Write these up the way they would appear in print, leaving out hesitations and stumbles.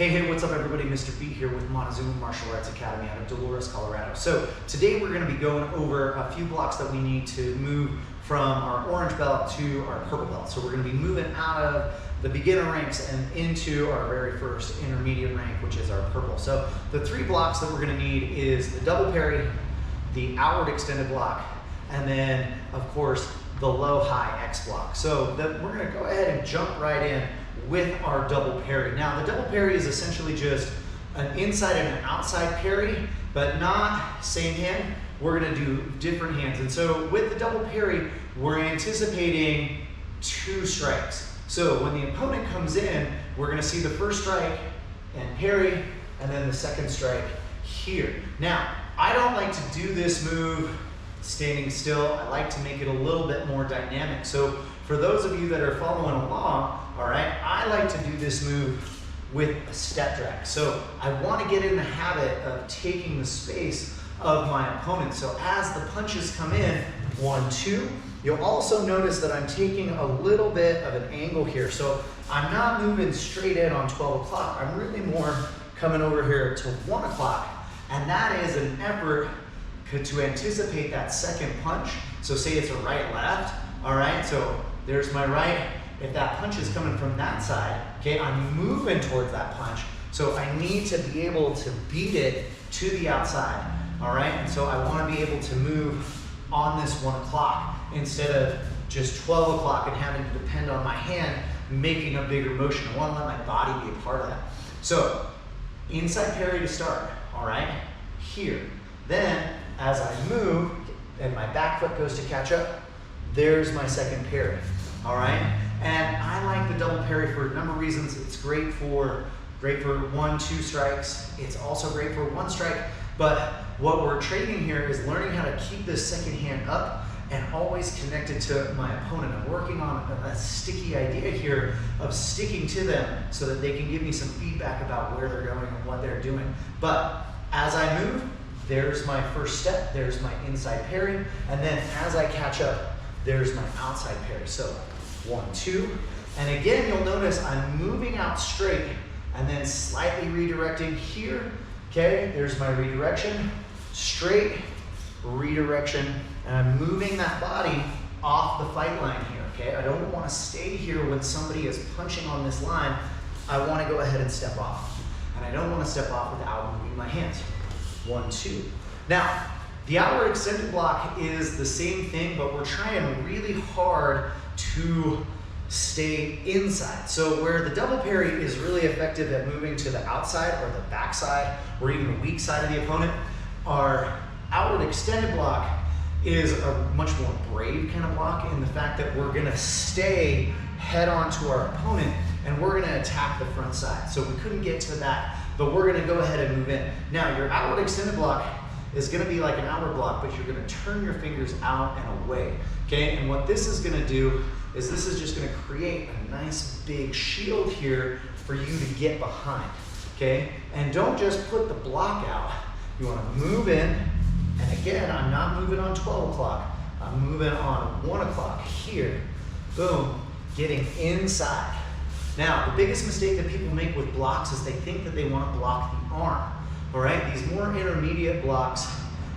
Hey, what's up everybody? Mr. B here with Montezuma Martial Arts Academy out of Dolores, Colorado. So today we're going to be going over a few blocks that we need to move from our orange belt to our purple belt. So we're going to be moving out of the beginner ranks and into our very first intermediate rank, which is our purple. So the three blocks that we're going to need is the double parry, the outward extended block, and then of course the low high X block. So we're going to go ahead and jump right in with our double parry. Now the double parry is essentially just an inside and an outside parry, but not same hand. We're going to do different hands. And so with the double parry, we're anticipating two strikes. So when the opponent comes in, we're going to see the first strike and parry, and then the second strike here. Now, I don't like to do this move standing still. I like to make it a little bit more dynamic. So for those of you that are following along, all right, I like to do this move with a step drag. So I want to get in the habit of taking the space of my opponent. So as the punches come in, 1, 2, you'll also notice that I'm taking a little bit of an angle here. So I'm not moving straight in on 12 o'clock. I'm really more coming over here to 1 o'clock. And that is an effort to anticipate that second punch. So say it's a right left, all right? So there's my right. If that punch is coming from that side, okay, I'm moving towards that punch. So I need to be able to beat it to the outside, all right? And so I want to be able to move on this 1 o'clock instead of just 12 o'clock and having to depend on my hand making a bigger motion. I want to let my body be a part of that. So inside parry to start, all right? Here. Then as I move and my back foot goes to catch up, there's my second parry, all right? And I like the double parry for a number of reasons. It's great for 1, 2 strikes. It's also great for 1 strike. But what we're training here is learning how to keep this second hand up and always connected to my opponent. I'm working on a sticky idea here of sticking to them so that they can give me some feedback about where they're going and what they're doing. But as I move, there's my first step, there's my inside parry, and then as I catch up, there's my outside parry. So 1, 2, and again, you'll notice I'm moving out straight and then slightly redirecting here. Okay, there's my redirection, straight, redirection, and I'm moving that body off the fight line here, okay? I don't want to stay here when somebody is punching on this line. I want to go ahead and step off, and I don't want to step off without moving my hands. 1, 2. Now, the outward extended block is the same thing, but we're trying really hard to stay inside. So where the double parry is really effective at moving to the outside or the back side or even the weak side of the opponent, our outward extended block is a much more brave kind of block in the fact that we're gonna stay head on to our opponent and we're gonna attack the front side. So we couldn't get to that, but we're gonna go ahead and move in. Now your outward extended block is gonna be like an outward block, but you're gonna turn your fingers out and away, okay? And what this is gonna do is this is just gonna create a nice big shield here for you to get behind, okay? And don't just put the block out. You wanna move in, and again, I'm not moving on 12 o'clock. I'm moving on 1 o'clock here. Boom, getting inside. Now, the biggest mistake that people make with blocks is they think that they wanna block the arm, all right? These more intermediate blocks,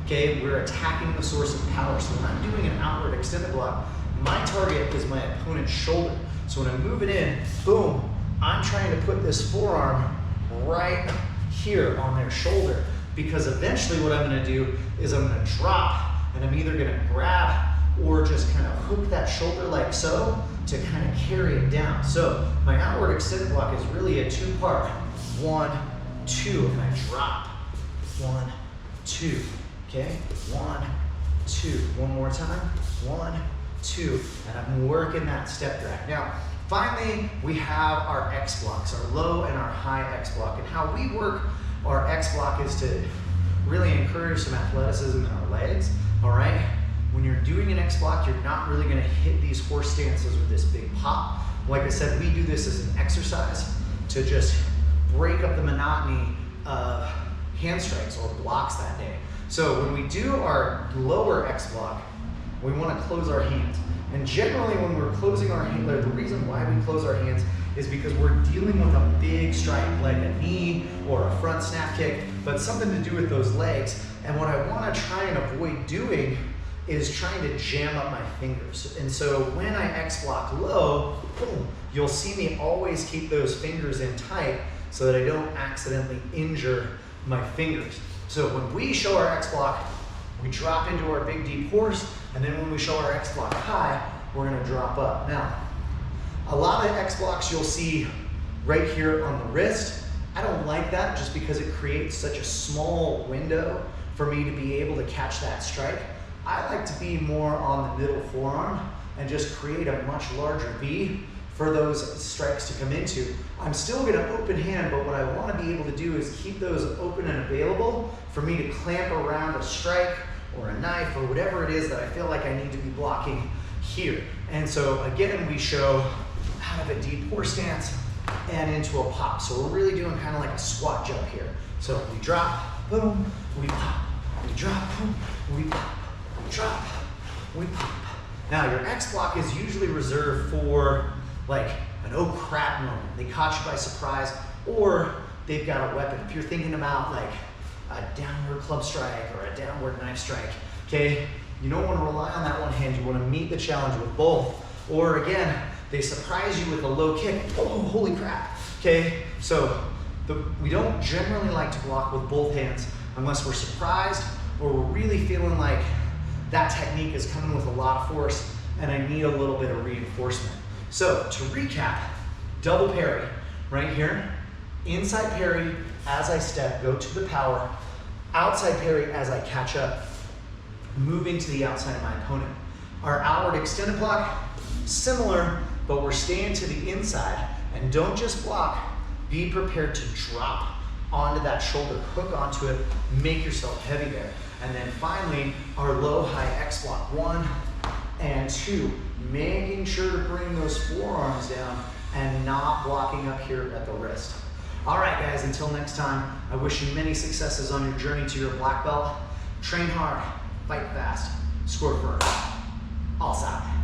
okay, we're attacking the source of power. So when I'm doing an outward extended block, my target is my opponent's shoulder. So when I move it in, boom, I'm trying to put this forearm right here on their shoulder because eventually what I'm gonna do is I'm gonna drop and I'm either gonna grab or just kind of hook that shoulder like so to kind of carry it down. So my outward extended block is really a 2-part. 1, 2, and I drop. 1, 2, okay? 1, 2, one more time. 1, 2, and I'm working that step drag. Now, finally, we have our X blocks, our low and our high X block. And how we work our X block is to really encourage some athleticism in our legs, all right? When you're doing an X block, you're not really gonna hit these horse stances with this big pop. Like I said, we do this as an exercise to just break up the monotony of hand strikes or blocks that day. So when we do our lower X block, we want to close our hands. And generally when we're closing our hands, the reason why we close our hands is because we're dealing with a big strike, like a knee or a front snap kick, but something to do with those legs. And what I want to try and avoid doing is trying to jam up my fingers. And so when I X block low, boom, you'll see me always keep those fingers in tight so that I don't accidentally injure my fingers. So when we show our X block, we drop into our big deep horse, and then when we show our X block high, we're gonna drop up. Now, a lot of X blocks you'll see right here on the wrist. I don't like that just because it creates such a small window for me to be able to catch that strike. I like to be more on the middle forearm and just create a much larger V for those strikes to come into. I'm still gonna open hand, but what I wanna be able to do is keep those open and available for me to clamp around a strike or a knife or whatever it is that I feel like I need to be blocking here. And so again, we show out of a deep horse stance and into a pop. So we're really doing kind of like a squat jump here. So we drop, boom, we pop, we drop, boom, we pop, we drop, we pop. Now your X block is usually reserved for like an oh crap moment. They caught you by surprise, or they've got a weapon. If you're thinking about like a downward club strike or a downward knife strike, okay? You don't want to rely on that one hand. You want to meet the challenge with both. Or again, they surprise you with a low kick. Oh, holy crap, okay? So we don't generally like to block with both hands unless we're surprised or we're really feeling like that technique is coming with a lot of force and I need a little bit of reinforcement. So to recap, double parry right here, inside parry as I step, go to the power, outside parry as I catch up, moving to the outside of my opponent. Our outward extended block, similar, but we're staying to the inside, and don't just block, be prepared to drop onto that shoulder, hook onto it, make yourself heavy there. And then finally, our low high X block, 1 and 2, making sure to bring those forearms down and not blocking up here at the wrist. All right, guys, until next time, I wish you many successes on your journey to your black belt. Train hard, fight fast, score first. All side.